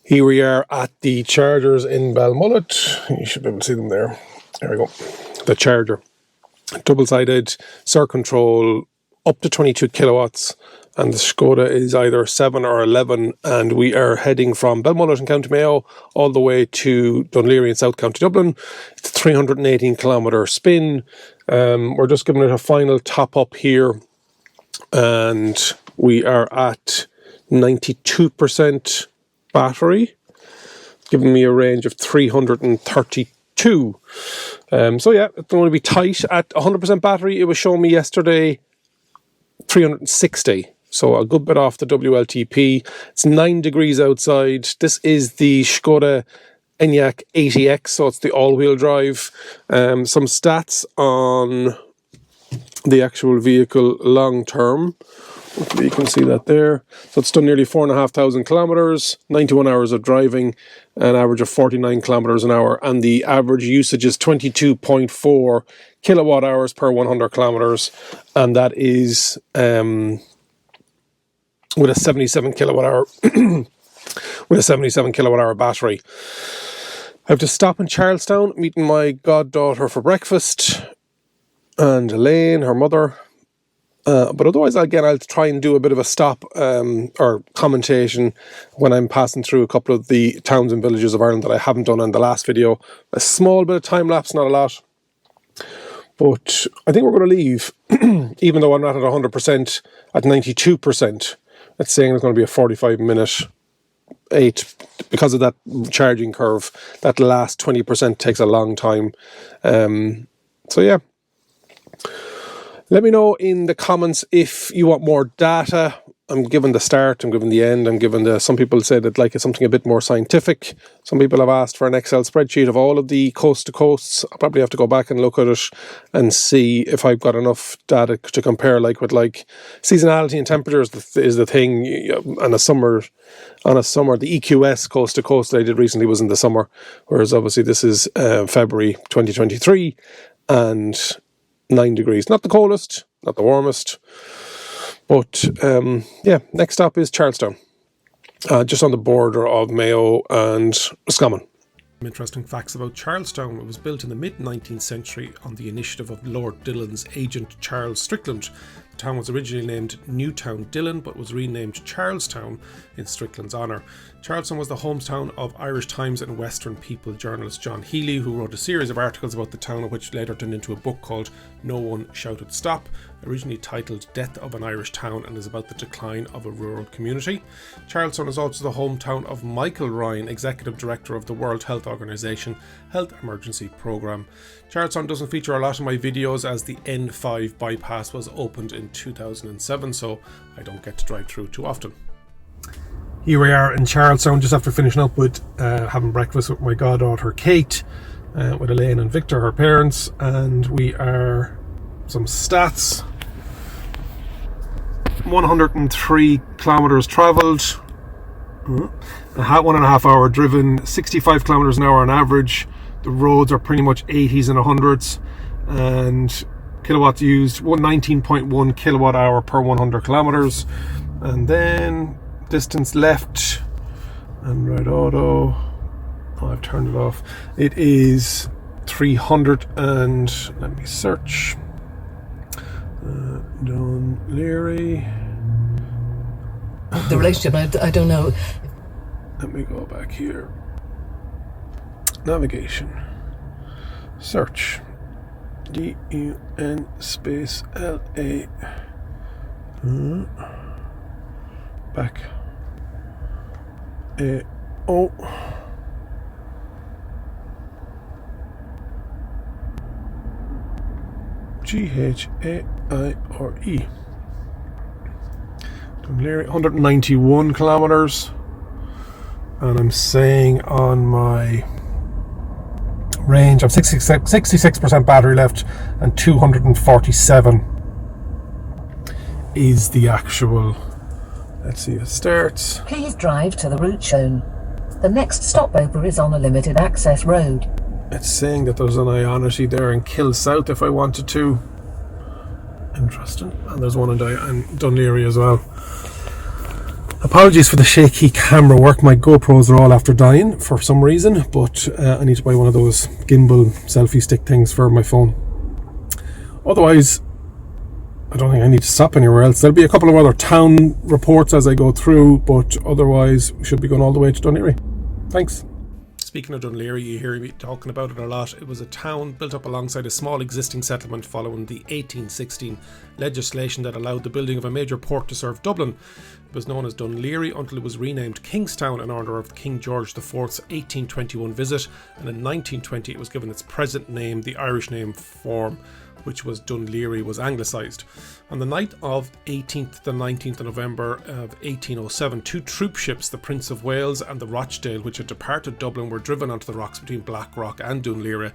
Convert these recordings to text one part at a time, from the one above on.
Here we are at the chargers in Balmullet. You should be able to see them there. There we go. The charger. Double-sided, circuit control, up to 22 kilowatts. And the Skoda is either 7 or 11. And we are heading from Balmullet in County Mayo all the way to Dunleary in South County Dublin. It's a 318 kilometre spin. We're just giving it a final top up here. And we are at 92% battery, giving me a range of 332. So yeah, it's going to be tight. At 100% battery, it was showing me yesterday 360. So a good bit off the WLTP. It's 9 degrees outside. This is the Skoda ENYAQ 80X, so it's the all-wheel drive. Some stats on the actual vehicle long term. Hopefully you can see that there. So it's done nearly 4,500 kilometers, 91 hours of driving, an average of 49 kilometers an hour, and the average usage is 22.4 kilowatt hours per 100 kilometers, and that is with a 77 kilowatt hour with a 77 kilowatt hour battery. I have to stop in Charlestown, meeting my goddaughter for breakfast, and Elaine, her mother. But otherwise, again, I'll try and do a bit of a stop or commentation when I'm passing through a couple of the towns and villages of Ireland that I haven't done in the last video. A small bit of time lapse, not a lot. But I think we're going to leave, even though I'm not at 100%, at 92%. It's saying it's going to be a 45-minute 8, because of that charging curve. That last 20% takes a long time. So yeah. Let me know in the comments if you want more data. I'm giving the start, I'm giving the end, I'm giving the... Some people say that like it's something a bit more scientific. Some people have asked for an Excel spreadsheet of all of the coast to coasts. I'll probably have to go back and look at it and see if I've got enough data to compare, like with like seasonality and temperature is the thing. On a summer, the EQS coast to coast that I did recently was in the summer, whereas obviously this is February 2023 and 9 degrees. Not the coldest, not the warmest. But yeah, next stop is Charlestown, just on the border of Mayo and Roscommon. Interesting facts about Charlestown. It was built in the mid-19th century on the initiative of Lord Dillon's agent Charles Strickland. The town was originally named Newtown Dillon, but was renamed Charlestown in Strickland's honour. Charlestown was the hometown of Irish Times and Western People journalist John Healy, who wrote a series of articles about the town, which later turned into a book called No One Shouted Stop, originally titled Death of an Irish Town, and is about the decline of a rural community. Charlestown is also the hometown of Michael Ryan, Executive Director of the World Health Organization Health Emergency Programme. Charlestown doesn't feature a lot of my videos as the N5 bypass was opened in 2007, so I don't get to drive through too often. Here we are in Charlestown, just after finishing up with having breakfast with my goddaughter Kate, with Elaine and Victor, her parents, and we are... Some stats: 103 kilometers travelled, 1.5 hour driven, 65 kilometers an hour on average. The roads are pretty much 80s and 100s, and kilowatts used 119.1 kilowatt hour per 100 kilometers. And then distance left and right auto. Oh, I've turned it off. It is 300 and let me search. Dunleary. The relationship, I don't know. Let me go back here. Navigation. Search. DUN space LA. Back. O. G-H-A-I-R-E. Dunleary, 191 kilometers, and I'm saying on my range of 66% battery left, and 247 is the actual. Let's see if it starts. Please drive to the route shown. The next stopover is on a limited access road. It's saying that there's an Ionity there in Kill South if I wanted to. Interesting. And there's one in Dunleary as well. Apologies for the shaky camera work. My GoPros are all after dying for some reason, but I need to buy one of those gimbal selfie stick things for my phone. Otherwise, I don't think I need to stop anywhere else. There'll be a couple of other town reports as I go through, but otherwise we should be going all the way to Dún Laoghaire. Thanks. Speaking of Dún Laoghaire, you hear me talking about it a lot. It was a town built up alongside a small existing settlement following the 1816 legislation that allowed the building of a major port to serve Dublin. It was known as Dún Laoghaire until it was renamed Kingstown in honour of King George IV's 1821 visit, and in 1920 it was given its present name, the Irish name form, which was Dún Laoghaire, was anglicised. On the night of 18th to 19th of November of 1807, two troop ships, the Prince of Wales and the Rochdale, which had departed Dublin, were driven onto the rocks between Blackrock and Dún Laoghaire,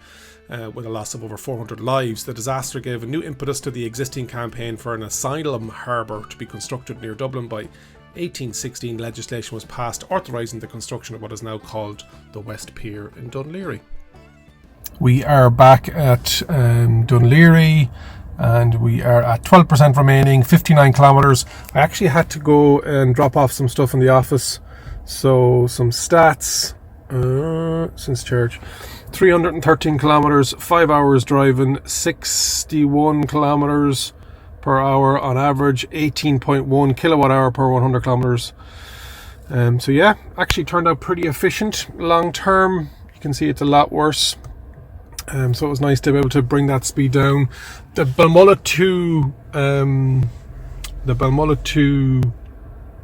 with a loss of over 400 lives. The disaster gave a new impetus to the existing campaign for an asylum harbour to be constructed near Dublin. By 1816, legislation was passed authorising the construction of what is now called the West Pier in Dún Laoghaire. We are back at Dún Laoghaire, and we are at 12% remaining, 59 kilometres. I actually had to go and drop off some stuff in the office, so some stats since church. 313 kilometres, 5 hours driving, 61 kilometres per hour on average, 18.1 kilowatt hour per 100 kilometres. So yeah, actually turned out pretty efficient long term. You can see it's a lot worse. So it was nice to be able to bring that speed down. The Balmullet to Dún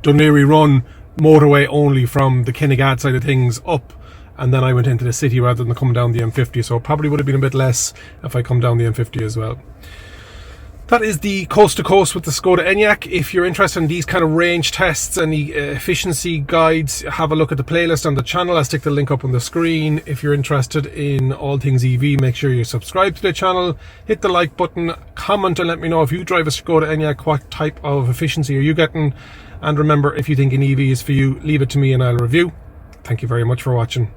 Laoghaire run motorway only from the Kinnegad side of things up, and then I went into the city rather than come down the M50, so it probably would have been a bit less if I come down the M50 as well. That is the coast to coast with the Skoda ENYAQ. If you're interested in these kind of range tests and the efficiency guides, have a look at the playlist on the channel. I'll stick the link up on the screen. If you're interested in all things EV, make sure you subscribe to the channel, hit the like button, comment and let me know if you drive a Skoda ENYAQ, what type of efficiency are you getting. And remember, if you think an EV is for you, leave it to me and I'll review. Thank you very much for watching.